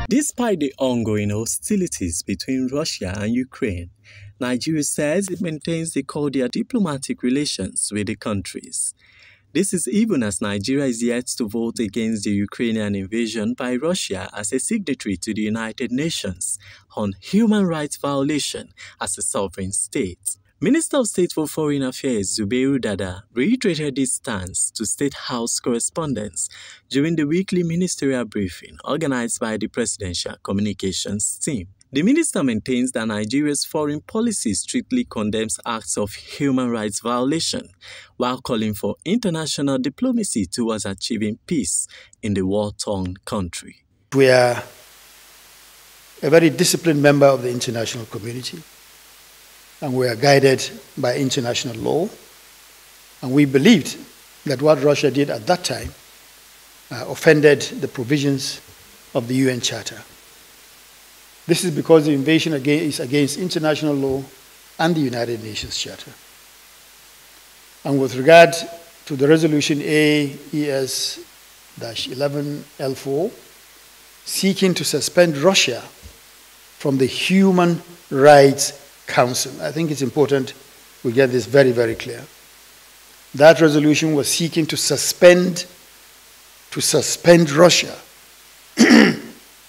Despite the ongoing hostilities between Russia and Ukraine, Nigeria says it maintains the cordial diplomatic relations with the countries. This is even as Nigeria is yet to vote against the Ukrainian invasion by Russia as a signatory to the United Nations on human rights violation as a sovereign state. Minister of State for Foreign Affairs Zubairu Dada reiterated this stance to State House correspondents during the weekly ministerial briefing organized by the Presidential Communications Team. The minister maintains that Nigeria's foreign policy strictly condemns acts of human rights violation, while calling for international diplomacy towards achieving peace in the war-torn country. We are a very disciplined member of the international community, and we are guided by international law. And we believed that what Russia did at that time offended the provisions of the UN Charter. This is because the invasion is against international law and the United Nations Charter. And with regard to the resolution AES-11L4, seeking to suspend Russia from the Human Rights Council, I think it's important we get this very, very clear. That resolution was seeking to suspend Russia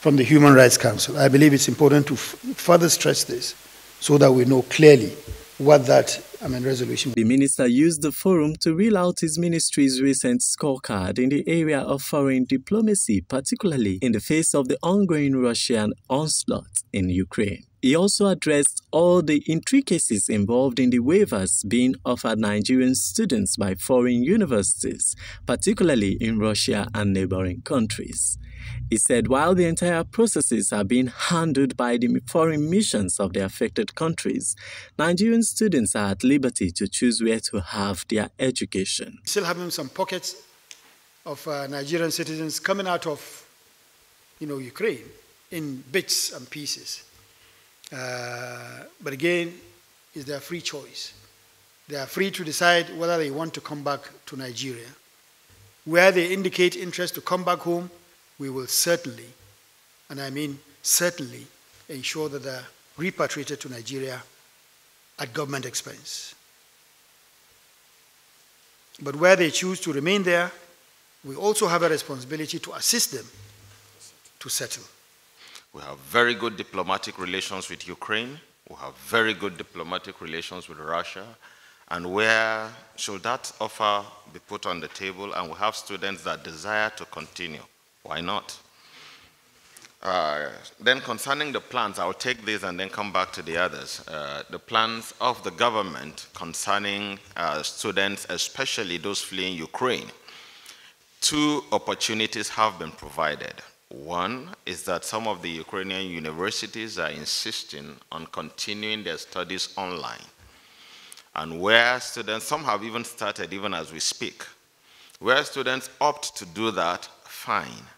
from the Human Rights Council. I believe it's important to further stress this so that we know clearly what that resolution. The minister used the forum to reel out his ministry's recent scorecard in the area of foreign diplomacy, particularly in the face of the ongoing Russian onslaught in Ukraine. He also addressed all the intricacies involved in the waivers being offered Nigerian students by foreign universities, particularly in Russia and neighboring countries. He said while the entire processes are being handled by the foreign missions of the affected countries, Nigerian students are at liberty to choose where to have their education. Still having some pockets of Nigerian citizens coming out of Ukraine in bits and pieces. But again, it's their free choice. They are free to decide whether they want to come back to Nigeria. Where they indicate interest to come back home, we will certainly, and I mean certainly, ensure that they are repatriated to Nigeria at government expense. But where they choose to remain there, we also have a responsibility to assist them to settle. We have very good diplomatic relations with Ukraine. We have very good diplomatic relations with Russia. And where should that offer be put on the table and we have students that desire to continue, why not? Then concerning the plans, I'll take this and then come back to the others. The plans of the government concerning students, especially those fleeing Ukraine. Two opportunities have been provided. One is that some of the Ukrainian universities are insisting on continuing their studies online. And where students, some have even started even as we speak. Where students opt to do that, fine.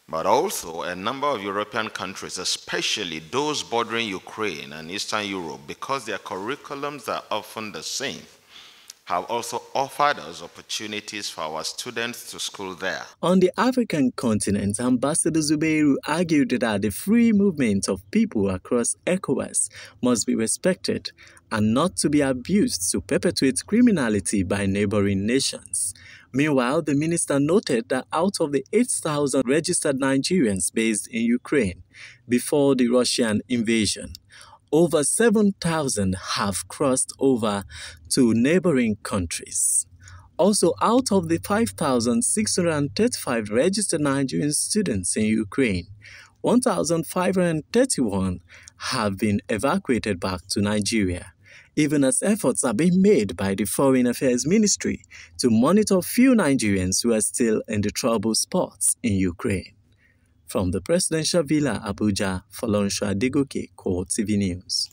But also a number of European countries, especially those bordering Ukraine and Eastern Europe, because their curriculums are often the same, have also offered us opportunities for our students to school there. On the African continent, Ambassador Zubairu argued that the free movement of people across ECOWAS must be respected and not to be abused to perpetuate criminality by neighboring nations. Meanwhile, the minister noted that out of the 8,000 registered Nigerians based in Ukraine before the Russian invasion, over 7,000 have crossed over to neighboring countries. Also, out of the 5,635 registered Nigerian students in Ukraine, 1,531 have been evacuated back to Nigeria, even as efforts are being made by the Foreign Affairs Ministry to monitor few Nigerians who are still in the trouble spots in Ukraine. From the Presidential Villa, Abuja, Folorunso Adegoke, Core TV News.